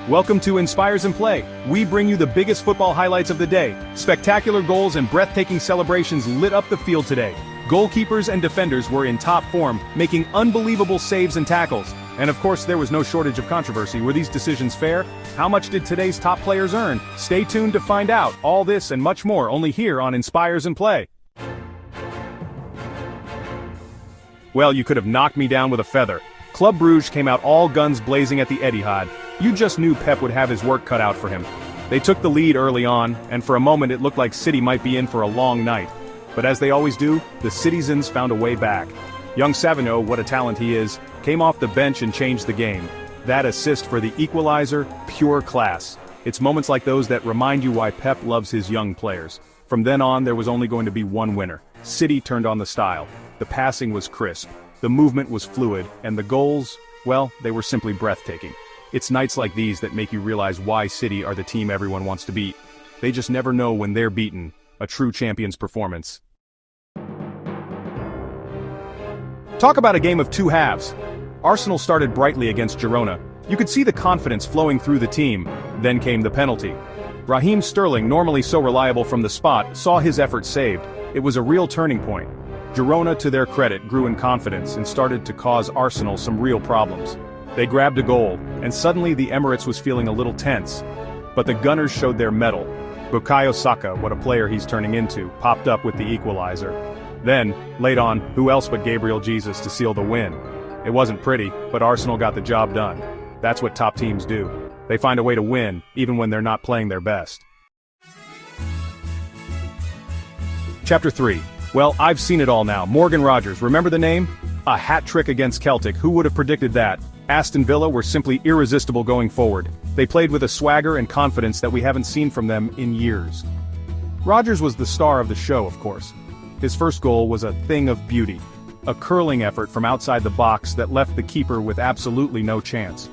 Welcome to Inspires and Play. We bring you the biggest football highlights of the day. Spectacular goals and breathtaking celebrations lit up the field today. Goalkeepers and defenders were in top form, making unbelievable saves and tackles. And of course, there was no shortage of controversy. Were these decisions fair? How much did today's top players earn? Stay tuned to find out. All this and much more only here on Inspires and Play. Well, you could have knocked me down with a feather. Club Bruges came out all guns blazing at the Etihad. You just knew Pep would have his work cut out for him. They took the lead early on, and for a moment it looked like City might be in for a long night. But as they always do, the citizens found a way back. Young Savino, what a talent he is, came off the bench and changed the game. That assist for the equalizer, pure class. It's moments like those that remind you why Pep loves his young players. From then on, there was only going to be one winner. City turned on the style. The passing was crisp. The movement was fluid, and the goals, well, they were simply breathtaking. It's nights like these that make you realize why City are the team everyone wants to beat. They just never know when they're beaten. A true champion's performance. Talk about a game of two halves. Arsenal started brightly against Girona. You could see the confidence flowing through the team. Then came the penalty. Raheem Sterling, normally so reliable from the spot, saw his effort saved. It was a real turning point. Girona, to their credit, grew in confidence and started to cause Arsenal some real problems. They grabbed a goal, and suddenly the Emirates was feeling a little tense. But the Gunners showed their mettle. Bukayo Saka, what a player he's turning into, popped up with the equalizer. Then, late on, who else but Gabriel Jesus to seal the win? It wasn't pretty, but Arsenal got the job done. That's what top teams do. They find a way to win, even when they're not playing their best. Chapter 3. Well, I've seen it all now. Morgan Rogers, remember the name? A hat trick against Celtic, who would have predicted that? Aston Villa were simply irresistible going forward. They played with a swagger and confidence that we haven't seen from them in years. Rogers was the star of the show, of course. His first goal was a thing of beauty. A curling effort from outside the box that left the keeper with absolutely no chance.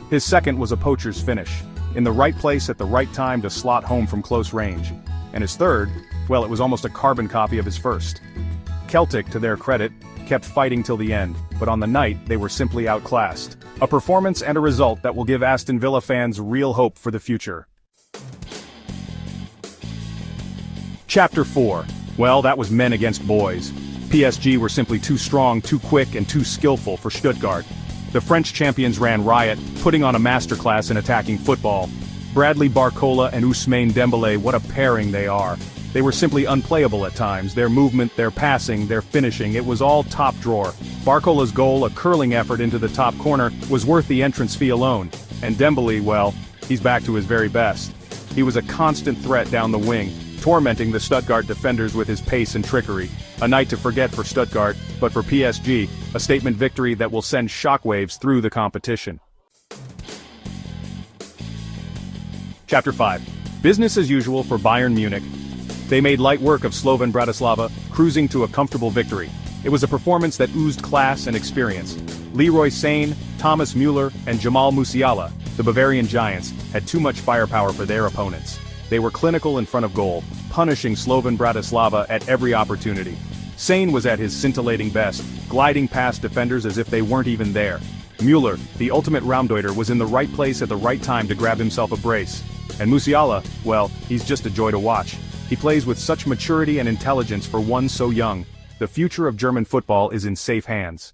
His second was a poacher's finish, in the right place at the right time to slot home from close range. And his third, well, it was almost a carbon copy of his first. Celtic, to their credit, kept fighting till the end, but on the night they were simply outclassed. A performance and a result that will give Aston Villa fans real hope for the future. Chapter 4. Well, that was men against boys. PSG were simply too strong, too quick, and too skillful for Stuttgart. The French champions ran riot, putting on a masterclass in attacking football. Bradley Barcola and Ousmane Dembélé, what a pairing they are. They were simply unplayable at times. Their movement, their passing, their finishing, it was all top drawer. Barcola's goal, a curling effort into the top corner, was worth the entrance fee alone. And Dembélé, well, he's back to his very best. He was a constant threat down the wing, tormenting the Stuttgart defenders with his pace and trickery. A night to forget for Stuttgart, but for PSG, a statement victory that will send shockwaves through the competition. Chapter 5. Business as usual for Bayern Munich. They made light work of Slovan Bratislava, cruising to a comfortable victory. It was a performance that oozed class and experience. Leroy Sane, Thomas Müller, and Jamal Musiala, the Bavarian giants, had too much firepower for their opponents. They were clinical in front of goal, punishing Slovan Bratislava at every opportunity. Sane was at his scintillating best, gliding past defenders as if they weren't even there. Müller, the ultimate Raumdeuter, was in the right place at the right time to grab himself a brace. And Musiala, well, he's just a joy to watch. He plays with such maturity and intelligence for one so young. The future of German football is in safe hands.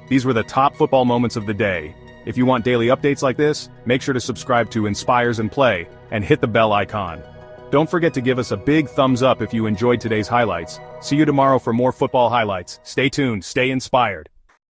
These were the top football moments of the day. If you want daily updates like this, make sure to subscribe to Inspires and Play, and hit the bell icon. Don't forget to give us a big thumbs up if you enjoyed today's highlights. See you tomorrow for more football highlights. Stay tuned, stay inspired.